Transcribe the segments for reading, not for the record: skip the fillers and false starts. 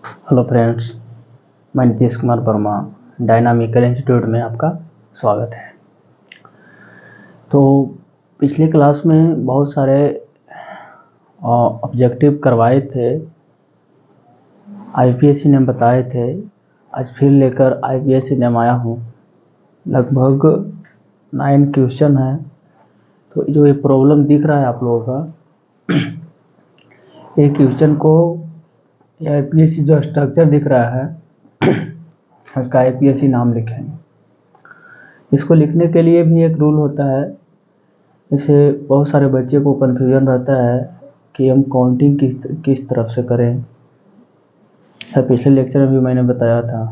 Hello friends, मैं Nitish Kumar Verma dynamical institute में आपका स्वागत है। तो पिछले क्लास में बहुत सारे ऑब्जेक्टिव करवाए थे, आईपीएससी ने बताए थे। आज फिर लेकर आईपीएससी ने आया हूँ। लगभग 9 क्वेश्चन है। तो जो ये प्रॉब्लम दिख रहा है आप लोगों का, एक क्वेश्चन को आईपीएससी जो स्ट्रक्चर दिख रहा है उसका आईपीएससी नाम लिखेंगे। इसको लिखने के लिए भी एक रूल होता है। इसे बहुत सारे बच्चे को कन्फ्यूजन रहता है कि हम काउंटिंग किस तरफ से करें। पिछले लेक्चर में भी मैंने बताया था,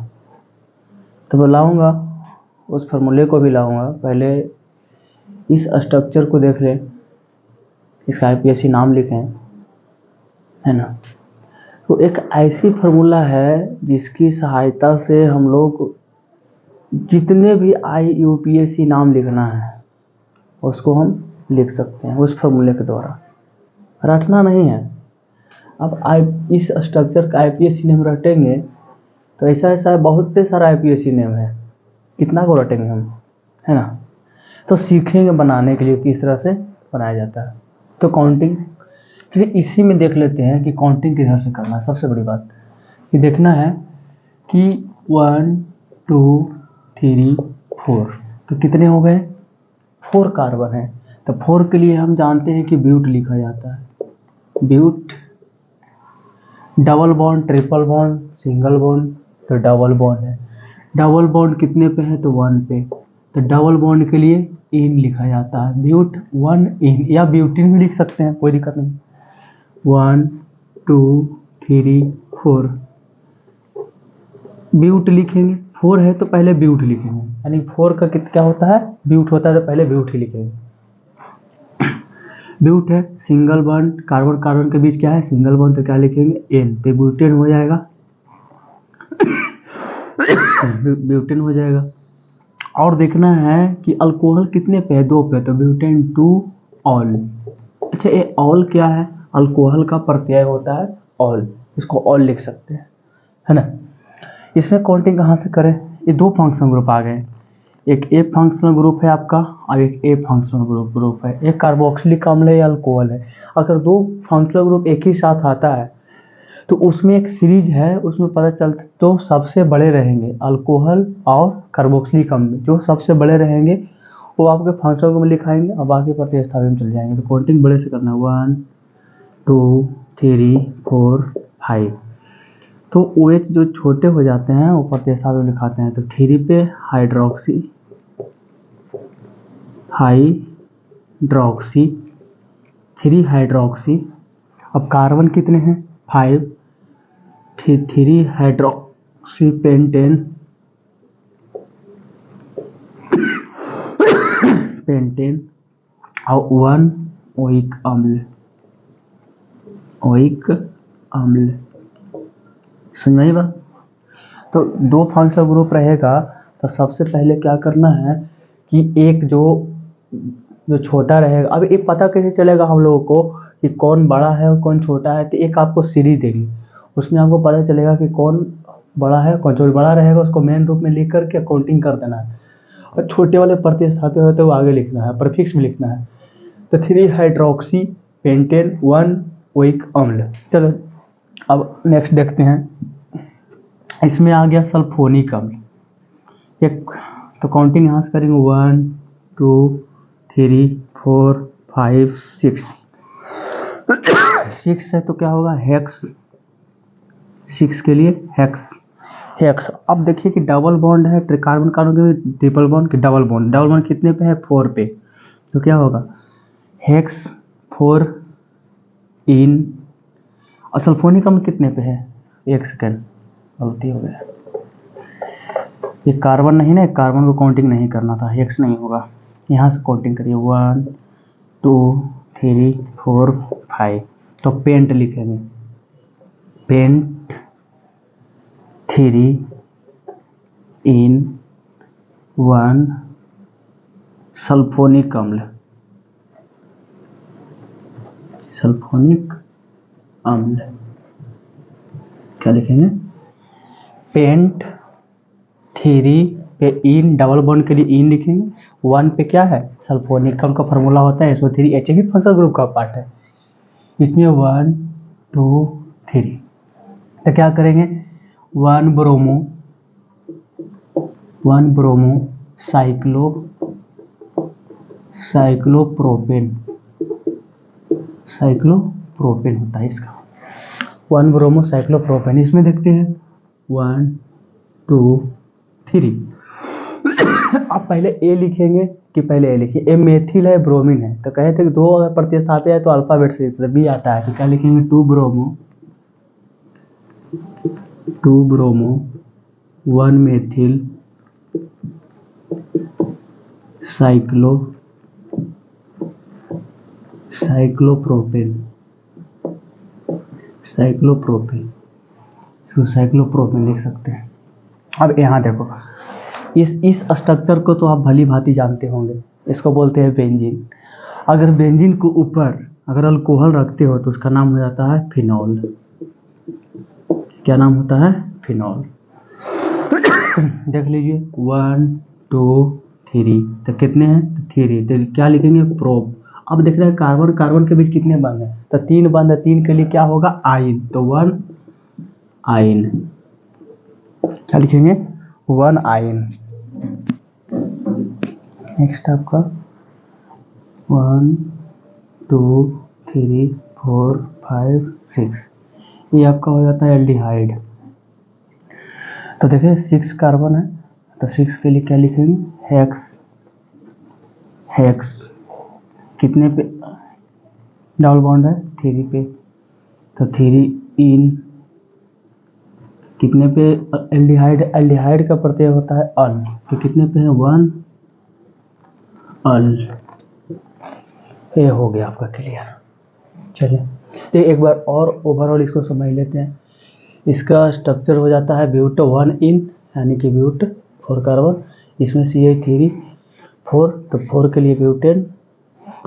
तो मैं लाऊंगा, उस फार्मूले को भी लाऊंगा। पहले इस स्ट्रक्चर को देख लें, इसका आईपीएससी नाम लिखें, है ना। तो एक ऐसी फार्मूला है जिसकी सहायता से हम लोग जितने भी यूपीएससी नाम लिखना है उसको हम लिख सकते हैं उस फार्मूले के द्वारा। रटना नहीं है। अब इस स्ट्रक्चर का आईपीएससी नेम रटेंगे तो ऐसा बहुत सारा आईपीएससी नेम है, कितना को रटेंगे हम, है ना। तो सीखेंगे बनाने के लिए किस तरह से बनाया जाता है। तो काउंटिंग फिर इसी में देख लेते हैं कि काउंटिंग किधर से करना है। सबसे बड़ी बात ये देखना है कि 1 2 3 4, तो कितने हो गए, 4 कार्बन है। तो 4 के लिए हम जानते हैं कि ब्यूट लिखा जाता है। ब्यूट, double bond, triple bond, single bond, तो डबल बॉन्ड है। डबल बॉन्ड कितने पे है, तो 1 पे। तो डबल बॉन्ड के लिए इन लिखा जाता है, ब्यूट 1 इन, या ब्यूटिन भी लिख सकते हैं, कोई दिक्कत नहीं। 1 2 3 4 ब्यूट लिखेंगे। 4 है तो पहले ब्यूट लिखेंगे, यानी 4 का क्या होता है, ब्यूट होता है, तो पहले ब्यूट ही लिखेंगे। ब्यूट है, सिंगल बॉन्ड, कार्बन कार्बन के बीच क्या है, सिंगल बॉन्ड, तो क्या लिखेंगे, एन, तो ब्यूटेन हो जाएगा। ब्यूटेन हो जाएगा। और देखना है कि अल्कोहल कितने पे है, 2 पे, तो ब्यूटेन 2 ऑल। अच्छा, ये ऑल क्या है, अल्कोहल का प्रत्यय होता है ऑल, इसको ऑल लिख सकते हैं, है ना। इसमें काउंटिंग कहाँ से करें, ये 2 फंक्शनल ग्रुप आ गए। एक ए फंक्शनल ग्रुप है आपका और एक ए फंक्शनल ग्रुप है। एक कार्बोक्सिलिक अम्ल है या अल्कोहल है। अगर 2 फंक्शनल ग्रुप एक ही साथ आता है तो उसमें एक सीरीज है, उसमें पता चलता तो सबसे बड़े रहेंगे अल्कोहल और कार्बोक्सिलिक अम्ल, जो सबसे बड़े रहेंगे वो आपके फंक्शनल ग्रुप में लिखाएंगे और बाकी प्रतिस्थापन में चल जाएंगे। तो काउंटिंग बड़े से करना, 1 2 3 4 5। तो OH जो छोटे हो जाते हैं वो प्रतिस्थापन में लिखाते हैं। तो 3 पे हाइड्रोक्सी 3 हाइड्रोक्सी। अब कार्बन कितने हैं, 5, 3 हाइड्रोक्सी पेंटेन, और 1 ओइक अम्ल। समझ में आई बात। तो 2 फंक्शनल ग्रुप रहेगा तो सबसे पहले क्या करना है कि एक जो छोटा रहेगा। अब ये पता कैसे चलेगा हम लोगों को कि कौन बड़ा है और कौन छोटा है, तो एक आपको सीरीज देगी, उसमें आपको पता चलेगा कि कौन बड़ा है, कौन, जो बड़ा रहेगा उसको मेन रूप में लिख करके काउंटिंग कर देना है, और छोटे वाले प्रतिस्थापित होते हैं वो आगे लिखना है, प्रीफिक्स में लिखना है। तो 3 हाइड्रोक्सी पेंटेन 1 ओइक अम्ल। चलो अब नेक्स्ट देखते हैं। इसमें आ गया सल्फोनिक अम्ल। एक तो काउंटिंग यहाँ से करेंगे, 1 2 3 4 5 6। 6 है तो क्या होगा, हेक्स। 6 के लिए हेक्स। अब देखिए कि डबल बॉन्ड है, कार्बन कार्बन के ट्रिपल बॉन्ड के डबल बॉन्ड कितने पे है, 4 पे। तो क्या होगा, हेक्स 4 इन। और सल्फोनिक अम्ल कितने पे है, 1 सेकेंड, गलती हो गया, ये कार्बन नहीं ना, कार्बन को काउंटिंग नहीं करना था, हेक्स नहीं होगा, यहाँ से काउंटिंग करिए, 1 2 3 4 5। तो पेंट लिखेंगे, पेंट 3 इन 1 सल्फोनिक अम्ल। क्या लिखेंगे, पेंट थ्री पे इन, डबल बॉन्ड के लिए इन लिखेंगे, 1 पे क्या है सल्फोनिक का उनका फार्मूला होता है SO3, HF भी फंक्शनल ग्रुप का पार्ट है। इसमें 1 2 3 तो क्या करेंगे 1 ब्रोमो साइक्लोप्रोपेन होता है इसका, 1 ब्रोमो साइक्लोप्रोपेन। इसमें देखते हैं 1 2 3। आप पहले ए लिखेंगे कि पहले ए लिखिए, ए मेथिल है ब्रोमीन है, तो कहे थे कि 2 अगर प्रतिस्थापित है तो अल्फाबेट से बी आता है, तो क्या लिखेंगे 2 ब्रोमो 1 मेथिल साइक्लोप्रोपेन लिख सकते हैं। अब यहाँ देखो इस स्ट्रक्चर को तो आप भली भांति जानते होंगे, इसको बोलते हैं बेंजीन। अगर बेंजीन के ऊपर अगर अल्कोहल रखते हो तो उसका नाम हो जाता है फिनॉल। क्या नाम होता है फिनॉल। देख लीजिए 1 2 3 तो कितने हैं 3, तो क्या लिखेंगे प्रोप। अब देख रहे हैं कार्बन कार्बन के बीच कितने बंद हैं, तो 3 बंद है, 3 के लिए क्या होगा आइन, तो 1 आइन। क्या लिखेंगे 1 आइन। नेक्स्ट आपका 1 2 3 4 5 6 ये आपका हो जाता है एल्डिहाइड। तो देखिए 6 कार्बन है, तो 6 के लिए क्या लिखेंगे हेक्स कितने पे डबल बॉन्ड है 3 पे, तो 3 इन कितने पे एल्डिहाइड का प्रत्यय होता है अल, तो कितने पे है 1 अल। ये हो गया आपका क्लियर। चलिए तो एक बार और ओवरऑल इसको समझ लेते हैं। इसका स्ट्रक्चर हो जाता है ब्यूट 1 इन यानी कि ब्यूट 4 कार्बन, इसमें CH3 4, तो 4 के लिए ब्यूटेन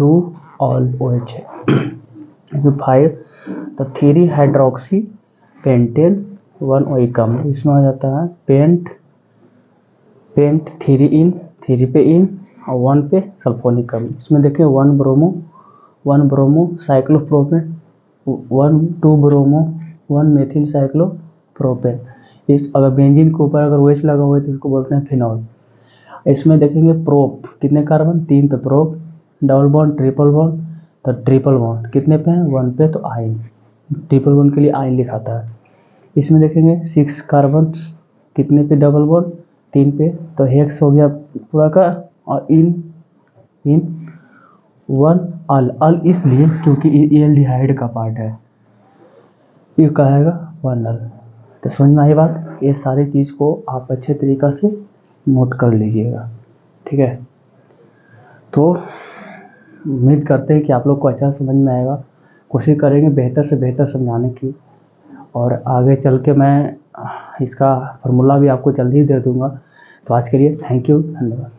2 ऑल OH है। जो 5 तो 3 हाइड्रोक्सी पेंटेन 1 ओइकम, इसमें हो जाता है पेंट 3 इन 3 पे इन और 1 पे सल्फोनिक अम्ल। इसमें देखिए 1 bromo cyclopropane 2 bromo 1 methyl cyclopropane. इस अगर बेंजीन के ऊपर अगर OH लगा हुआ है तो इसको बोलते हैं फिनॉल। इसमें देखेंगे प्रोप कितने कार्बन 3, तो prop double bond triple bond, तो ट्रिपल बॉन्ड कितने पे हैं 1 पे, तो आइन ट्रिपल बॉन्ड के लिए आइन लिखाता है। इसमें देखेंगे 6 कार्बन कितने पे डबल बॉन्ड 3 पे, तो हेक्स हो गया पूरा का, और इन 1 अल इसलिए क्योंकि ये एल्डिहाइड का पार्ट है, ये कहेगा 1 अल। तो समझ में आई बात। ये सारी चीज़ को आप अच्छे तरीक़ा से नोट कर लीजिएगा, ठीक है। तो उम्मीद करते हैं कि आप लोग को अच्छा समझ में आएगा। कोशिश करेंगे बेहतर से बेहतर समझाने की, और आगे चल के मैं इसका फार्मूला भी आपको जल्दी ही दे दूँगा। तो आज के लिए थैंक यू, धन्यवाद।